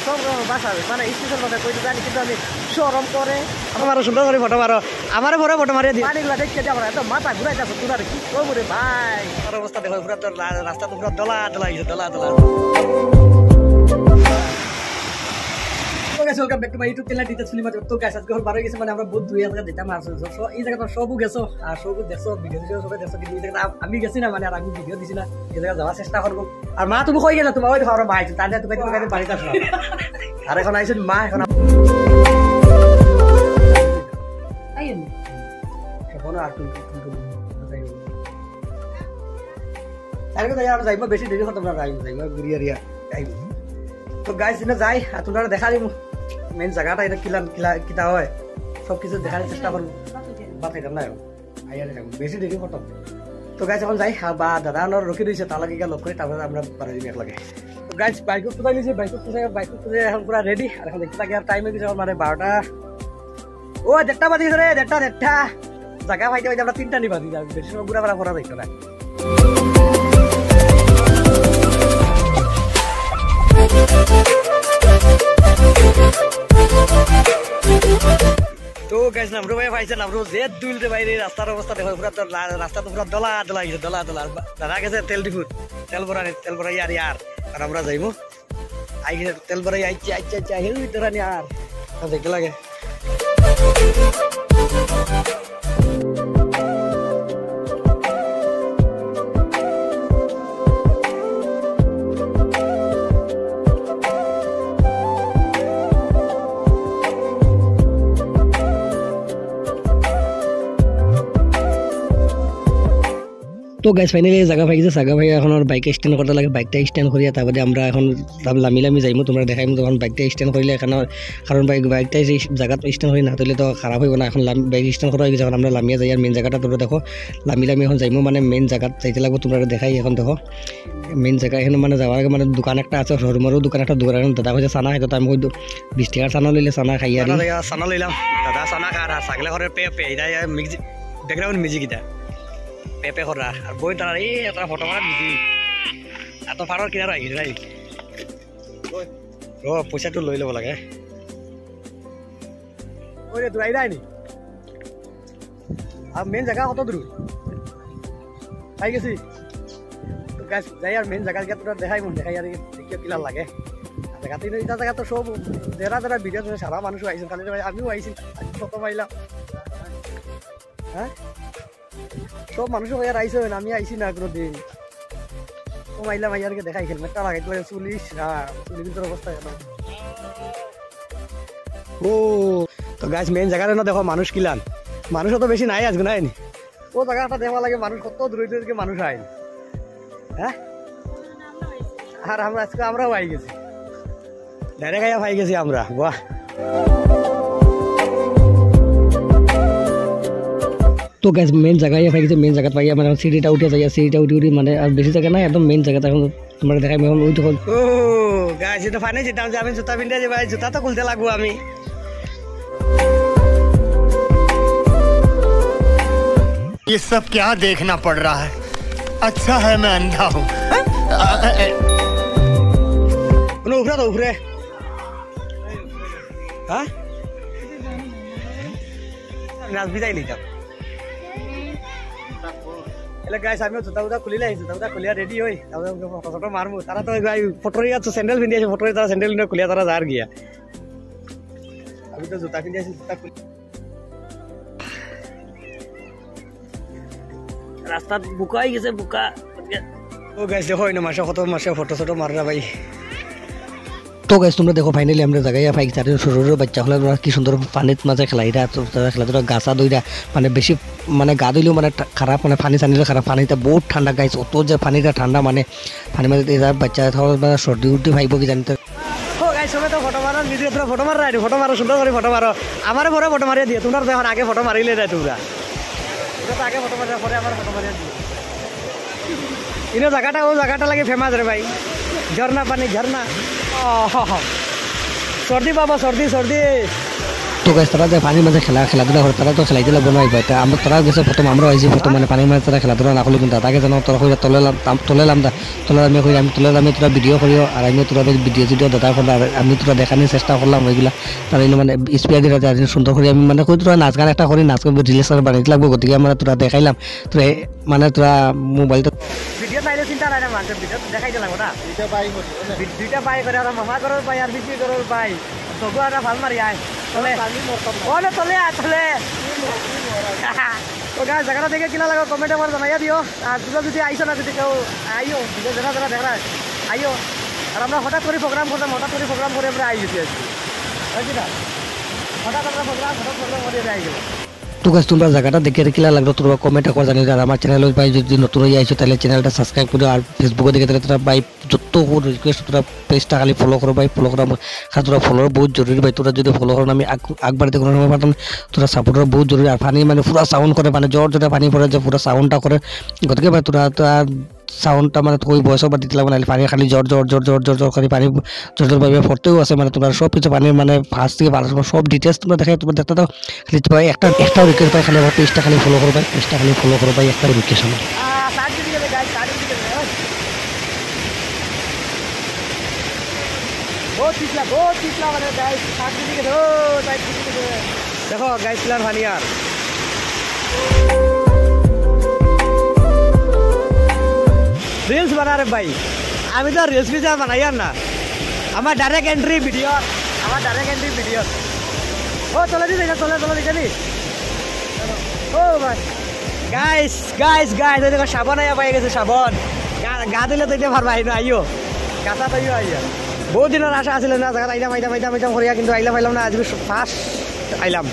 সব বাসা মানে স্টেশন বাসা কইতে জানি কিন্তু আমি শরম করে আমার সুন্দর করে ফটো মারো আমারে বড় ফটো মারিয়ে দিই পানিগুলো দেখতে যাবো এত মাথা ঘুরাই যাবো তোর কি করবো রে ভাই তোর অবস্থা দেখো পুরো তোর রাস্তা তো পুরো দলা দলা গেছে দলা দলা welcome back to my YouTube channel teacher Sulima তো গাইস আজকে হল 12 গেছে মানে আমরা বহুত দুই জায়গা যেতাম আর সো এই জায়গাটা সবও গেছো আর সবও দেখছো ভিডিও দিছো সবাই দেখছো কিন্তু এই জায়গাটা আমি গেছি না মানে আর আমি ভিডিও দিছি না এই জায়গা যাওয়ার চেষ্টা করব আর মা তুমি কই গেলা তোমার ওই দেখো আর ভাই তাহলে তুমি গাড়ি বাড়িতে আসো আর এখন আইছেন মা এখন আইন এখন আর তুমি আরে তো यार যাইবা বেশি দেরি হতো না যাইবা গুড়িয়ারিয়া আইব তো গাইস ইনা যাই আর তোমরা দেখা দিমু মেন জায়গাটা এটা কিলা হয় সব কিছু দেখার চেষ্টা করবো বাতাইতাম না আইয়ারে থাকবো বেশি দেরি হতো তো গাইস এখন যাই বা দাদা রকি রয়েছে তার লাগে লক করে তারপরে আমরা বাড়ি দিন একলাগে তো গাইস বাইক কোথায় নিয়েছি বাইক কোথায় এখন পুরা রেডি আর এখন দেখতে লাগে আর টাইম হয়ে গেছে মানে 12টা ও 1:30 বাজে রে 1:30 জায়গা পাইতে পাইতে আমরা 3টা নিবা দিই বেশি সময় ঘুরা করা যাইতো না তো গাইস নামরো ভাই পাইছে নামরো যে দুলতে বাইরে রাস্তার অবস্থা দেখো পুরো তো রাস্তা তো পুরো দলা দলা গেছে দলা দলা দাদা গেছে তেল ডিপুর তেল ভরা ইয়ার আর আমরা যাইবো আই গেছে তেল ভরা আইছে আচ্ছা আচ্ছা হেউ তোরানি আর দেখতে লাগে তো গাইস ফাইনালি জায়গা পাই গেছে জায়গা পাই এখন বাইক স্ট্যান্ড করতে লাগে বাইকটা স্ট্যান্ড করিয়া তারপরে আমরা এখন লামি যাইমু তোমরা দেখাইমু তখন বাইকটা স্ট্যান্ড করিলে এখন কারণ বাইকটা যে জায়গাটা স্ট্যান্ড হয়ে না তাহলে তো খারাপ হইব না এখন বাইক স্ট্যান্ড করা হয়ে গেছে এখন আমরা লামিয়া যাই আর মেন জায়গাটা তোমরা দেখো লামি এখন যাইমু মানে মেন জায়গাত যাইতে লাগবো তোমরা দেখাই এখন দেখো মেন জায়গা এখানে মানে যাওয়ার আগে মানে দোকান একটা আছে শোরুমেরও দোকান একটা দোকান দাদা হয়েছে চানা হয়তো আমি 20 টাকার চানা লইলে চানা খাই আর চানা লইলাম দাদা চানা খার আর ছাগলে ঘরের পে এটা মিউজিক ব্যাকগ্রাউন্ড মিউজিক এটা পেপে করা আর বই তার এই একটা ফটো মারা দিছি এত ফাড়র কিনার আই রাই ও পয়সাটো লই লব লাগে ওরে তুই আইরানি আর মেন জায়গা কত দূর পাই গেছি তো গাইস যাই আর মেন জায়গা তোরা দেখাই আর দেখিও কিলা লাগে জায়গাতে এটা জায়গা তো সব দেরা ভিডিও সারা মানুষ আইছেন খালি আমিও আইছি কত পাইলাম হ্যাঁ সব মানুষ হয়ে আইসে আমি আইসি না কোনোদিন ও মাইলাম আইয়ারকে দেখাই হেলমেটটা লাগাই তো চুলির অবস্থা ও তো গাছ মেন জায়গাটা না দেখো মানুষ কিলান মানুষ তো বেশি নাই আজকে নাই ও জায়গাটা দেখা লাগে মানুষ কত দূরে দূরে মানুষ আইন হ্যাঁ আর আমরা আজকে আমরাও আই গেছি ডাইরেক্ট আইয়া পাই গেছি আমরা বাহ তো গাইস মেন জায়গায় পাই গেছে মেন জায়গা পাই মানে সিঁড়িটা উঠে যাই সিঁড়িটা উঠি মানে আর বেশি জায়গা নাই একদম মেন জায়গাটা এখন তোমরা দেখাই এখন ওই তখন ও গাইস এটা ফাইনাল যেটা আমি জুতা পিন্ধে যাই ভাই জুতা তো খুলতে লাগবো আমি ये सब क्या देखना पड़ रहा है अच्छा है मैं अंधा हूँ उफरे हाँ नाच भी जाई लिखा গাইস আমিও জুতা খুলিলে জুতা খুলিয়া রেডি হই ফটো মারবো তারা তো ফটোরি আছে স্যান্ডেল পিন্ধি আছে ফটোরি তারা স্যান্ডেল খুলিয়া তারা যার গিয়া আমি তো জুতা পিন্ধি আছি জুতা খুলি রাস্তা বুকাই গেছে বুকা ও গাইস দেখো না মাসে ফটো মাররা ভাই তো গাইস তোমরা দেখো ফাইনালি আমরা জায়গায় পাই গেছি ছোটো বাচ্চা হলে কি সুন্দর পানির মাঝে খেলাইরা খেলাধুলা গাছা দইরা মানে বেশি মানে গা ধুইলেও মানে খারাপ মানে পানি চানিলে খারাপ পানিটা বহুত ঠান্ডা গাইছে অত যে পানিটা ঠান্ডা মানে পানি মাঝে বাচ্চা মানে সর্দি উর্দি ভাইব কি জানি তো ও গাইস সবাই তো ফটো মারো নিজে তোরা ফটো মারো সুন্দর করে ফটো মারো আমারে পরে ফটো মারিয়ে দিয়ে তোমরা যখন আগে ফটো মারিলে যায় তোমরা তো আগে ফটো মারার পরে আমার ফটো মারিয়ে দিয়ে ইনো জায়গাটা ও জায়গাটা লাগে ফেমাস রে ভাই ঝর্ণা পানি ঝর্ণা সর্দি বাবা সর্দি তো গাইস তারা যে পানির মাঝে খেলাধুলা করে তারা তো খেলাইতে লাগবে না এটা আমরা তারা গেছে প্রথম আমরা হয়েছি প্রথম মানে পানির মাঝে তারা খেলাধুলা না করলে কিন্তু তাকে যেন তোরা কইরা তোলে আমি তোলে আমি তোরা ভিডিও করিও আর আমি তোরা ভিডিও দাদা করলাম আর আমি তোরা দেখানোর চেষ্টা করলাম ওইগুলা তারা মানে স্পিয়ার দিয়ে যারা সুন্দর করে আমি মানে কই তোরা নাচ গান একটা করি নাচ রিলিজ বানাইতে লাগবে গতিকে আমরা তোরা দেখাইলাম তোরা মানে তোরা মোবাইলটা ভিডিও চাইলে চিন্তা নাই না মানুষের ভিডিও দেখাইতে লাগবে না দুইটা বাই করে আর মামা করার পাই আর বিক্রি করার পাই তবু একটা ভাল মারি আয় চলে চলে চলে তো গাছ জায়গাটা দেখে কিনা লাগো কমেন্টে আমার জানাইয়া দিও আর তোমরা যদি আইসো না যদি কেউ আইও ভিডিও যারা যারা দেখা আইও আর আমরা হঠাৎ করে প্রোগ্রাম করতাম হঠাৎ করে আমরা আই গেছি আজকে হঠাৎ আমরা প্রোগ্রাম করে আই গেল তো গাছ তোমরা জায়গাটা দেখে কিলা লাগলো তোমরা কমেন্টে করে জানিও আর আমার চ্যানেল ভাই যদি নতুন হয়ে আইছো তাহলে চ্যানেলটা সাবস্ক্রাইব করো আর ফেসবুকে দেখে তাহলে তোরা ভাই যত রিকোয়েস্ট তোরা পেজটা খালি ফলো করো ভাই ফলো করা খালি তোরা ফলো বহুত জরুরি ভাই তোরা যদি ফলো করো আমি একবার দেখো না পারতাম তোরা সাপোর্টার বহুত জরুরি আর পানি মানে পুরা সাউন্ড করে মানে জোর জোরে পানি পড়ে যে পুরা সাউন্ডটা করে গতিকে ভাই তোরা সাউন্ডটা মানে ওই বয়স বা দিতে লাগবে না পানি খালি জোর করে পানি জোর ভাবে পড়তেও আছে মানে তোমরা সব কিছু পানির মানে ফার্স্ট থেকে ভালো সব ডিটেলস তোমরা দেখাই তোমরা দেখতে দাও খালি ভাই একটা রিকোয়েস্ট পাই খালি আমার পেজটা খালি ফলো করো ভাই পেজটা খালি ফলো করো ভাই একটা রিকোয়েস্ট আমার দেখো গাইস প্লান ভানি আর রিলস বানা রে ভাই আমি তো রিলস ভিডিও বানাই আর না আমার ডাইরেক্ট এন্ট্রি ভিডিও ও চলে দিবি না চলে দিবি ও ভাই গাইস এই দেখো সাবান আয়া পাই গেছে সাবান গা দিলে তো এটা পারবা না আইও কাঁচা তো আইয়া বহুত দিনের আশা আছিল না জায়গা আইলাম করিয়া কিন্তু আইলাম না আজকে ফার্স্ট আইলাম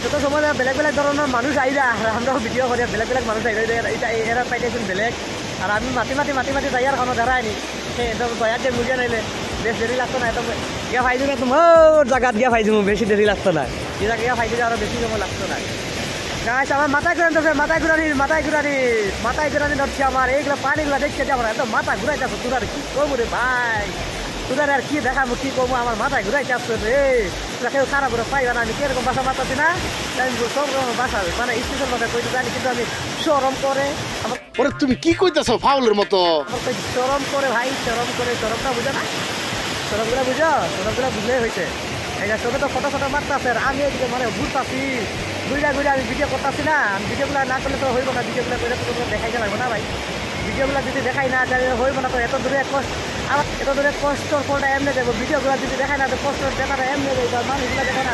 যত সময় বেলেগ ধরনের মানুষ আইরা আমরা ভিডিও করি বেলেগ মানুষ আইরা এরা পাইতেছেন বেলেগ আর আমি মাতি যাই আর কোনো দাঁড়ায়নি সেই একদম দয়ার যে বুঝে নাইলে বেশ দেরি লাগতো না একদম গিয়া ফাইজু না তোমার জায়গাত গিয়া ফাইজু বেশি দেরি লাগতো না এই জায়গা গিয়া ফাইজু আরো বেশি সময় লাগতো না গাছ আমার মাথায় ঘুরানি ধরছি আমার এইগুলো পানিগুলো দেখতে যাবো না একদম মাথা ঘুরাইতেছো তোর আর কি করবো রে ভাই তোদের আর কি দেখাবো কি করবো আমার মাথায় ঘুরাইতে আসতো রে তোরা কেউ খারাপ করে পাইবা না আমি কিরকম বাসা মাতাছি না আমি সব রকম বাসা মানে স্পেশাল ভাষা কইতে জানি কিন্তু আমি শরম করে ওরে তুমি কি কইতেছো ফাউলের মতো শরম করে ভাই শরমটা বুঝো না শরমগুলো বুঝলেই হয়েছে এই যে সবে তো ফটো মারতেছে আর আমি এদিকে মানে ঘুরতাছি ঘুরে আমি ভিডিও করতেছি না আমি ভিডিওগুলো না করলে তো হইব না ভিডিওগুলো করে তো দেখাইতে লাগবে না ভাই ভিডিওগুলো যদি দেখাই না তাহলে হইব না তো এত দূরে কষ্টর ফলটা এমনি দেবো ভিডিওগুলো যদি দেখায় না তো কষ্টর দেখাটা এমনি দেবো মানুষগুলো দেখে না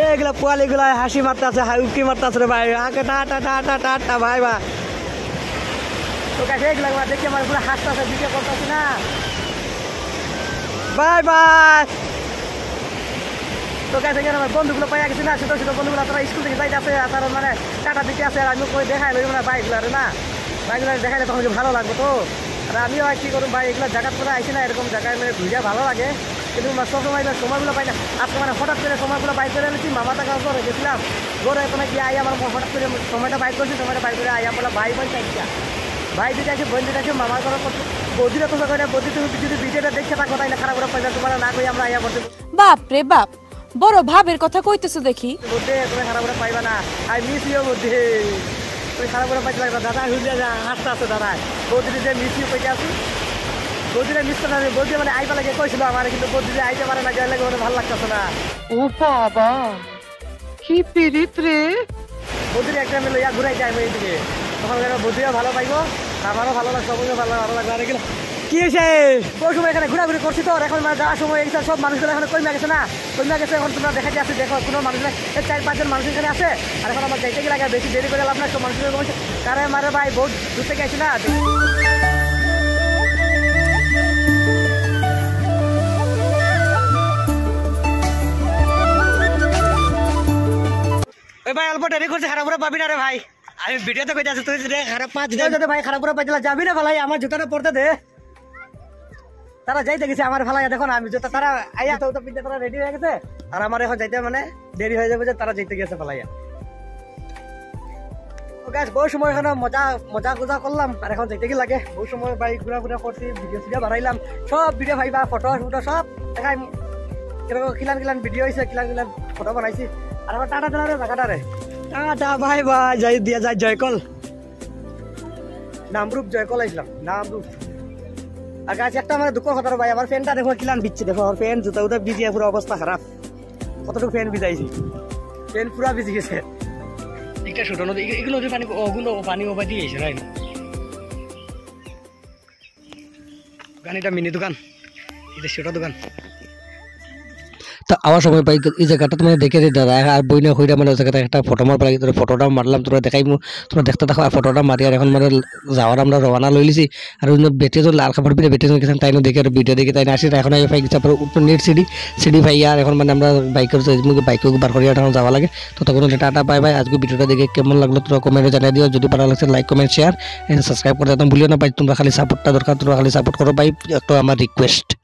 এইগুলো পোয়ালিগুলো হাসি মারতেছে উকি মারতেছে রে ভাই আঁকে টা ভাই বা তো কাছে এইগুলো দেখি আমার পুরো হাসতেছে ভিডিও করতেছি না বাই তো কাছে গেলে আমার বন্ধুগুলো পাইয়া গেছি না ছোট বন্ধুগুলো তারা স্কুল থেকে যাইতে আছে তারা মানে টাটা দিতে আছে আর আমি কই দেখাই লইব না বাইকগুলো না বাইকগুলো দেখাইলে তখন ভালো লাগবে তো আর আমিও কি করুন ভাই এগুলো জায়গা করে আইসি না এরকম জায়গায় মানে ঘুরে ভালো লাগে কিন্তু সবসময় সময়গুলো পাই না আজকে মানে হঠাৎ করে সময়গুলো বাইক করে এনেছি মামা টাকা করে গেছিলাম ঘরে ওখানে গিয়ে আই আমার হঠাৎ করে সময়টা বাইক করে আইয়া বলে ভাই চাইছিলাম ভাই দিতে আছে বোন দিতে আছে মামার ঘর করছে বৌদিরা তো করে বৌদি তুমি যদি ভিডিওটা দেখে থাকো তাই না খারাপ করে পয়সা তোমার না কই আমরা আইয়া বলতে বাপ রে বাপ বড় ভাবের কথা কইতেছো দেখি বলতে তুমি খারাপ করে পাইবা না আই মিস ইউ বলতে তুমি খারাপ করে পাইতে লাগবে দাদা হুইলে যা হাসতে আছে দাদা বৌদি যে মিস ইউ কইতে আছি বৌদিরা মিস করে না বৌদি মানে আইবা লাগে কইছিল আমার কিন্তু বৌদি যে আইতে পারে না গেলে লাগে ভালো লাগতেছে না ও বাবা কি পিরিত রে বৌদির একটা মিলে ইয়া ঘুরাই যাইবো এইদিকে তখন বৌদিও ভালো পাইবো আমারও ভালো লাগছে সবুজও ভালো লাগবে আর এগুলো কি হয়েছে ওই সময় এখানে ঘোরাঘুরি করছি তো এখন যাওয়ার সময় এসে সব মানুষগুলো এখন কমে গেছে না এখন তোমরা দেখাতে আসছে দেখো কোনো মানুষ 4-5 মানুষ এখানে আছে আর এখন আমার যাইতে গেলে বেশি দেরি করে লাভ না সব মানুষের কমেছে কারে মারে ভাই বহুত দূর থেকে আসি না ওই ভাই অল্প দেরি করছে খারাপ করে পাবি না রে ভাই আমি ভিডিওতে কইতে আছি তুই খারাপ পাঁচ দিন ভাই খারাপ করে পাইছিলা যাবি না ভাই আমার জুতাটা পড়তে দে তারা যাইতে গেছে আমার ফালাইয়া দেখো না আমি জুতা তারা আইয়া তো পিঠে তারা রেডি হয়ে গেছে আর আমার এখন যাইতে মানে দেরি হয়ে যাবে যে তারা যাইতে গেছে ফালাইয়া গাইস বহু সময় এখানে মজা করলাম আর এখন যেতে কি লাগে বহু সময় বাইক ঘোরা করছি ভিডিও সিডিও বানাইলাম সব ভিডিও ভাইবা ফটো সব দেখাই কিরকম কিলান ভিডিও হয়েছে কিলান ফটো বানাইছি আর আমার টাটা দিলাম জায়গাটারে টাটা ভাই ভাই যাই দিয়া যায় জয়কল নামরূপ জয়কল আইছিলাম নামরূপ আর গাছ একটা আমার দুঃখ কথা ভাই আমার ফ্যানটা দেখো কিলান ভিজছে দেখো আমার ফ্যান জুতা উতা ভিজিয়ে পুরো অবস্থা খারাপ কতটুকু ফ্যান ভিজাইছি ফ্যান পুরা ভিজি গেছে একটা ছোট নদী এগুলো পানি ওভার দিয়ে এসে রাইট দোকান এটা মিনি দোকান এটা ছোট দোকান তা আওয়ার সময় পাই এই জায়গাটা তোমার দেখে দিই দাদা আর বই না হইরা মানে জায়গাটা একটা ফটো মারবা লাগে তোর ফটোটা মারলাম তোরা দেখাইমু তোরা দেখতে দেখো আর ফটোটা মারি আর এখন মানে যাওয়ার আমরা রওনা লইলিছি আর অন্য বেটে তো লাল খাবার পিঠে বেটে গেছেন তাই দেখে আর ভিডিও দেখে তাই আসি এখন এই পাই গেছে উপর নেট সিডি ভাই আর এখন মানে আমরা বাইকের বাইকে বার করিয়া এখন যাওয়া লাগে তো তখন টাটা বাই বাই আজকে ভিডিওটা দেখে কেমন লাগলো তোরা কমেন্টে জানিয়ে দিও যদি ভালো লাগছে like comment share and subscribe করে দিতে ভুলিও না ভাই তোমরা খালি সাপোর্টটা দরকার তোমরা খালি সাপোর্ট করো ভাই একটা আমার রিকোয়েস্ট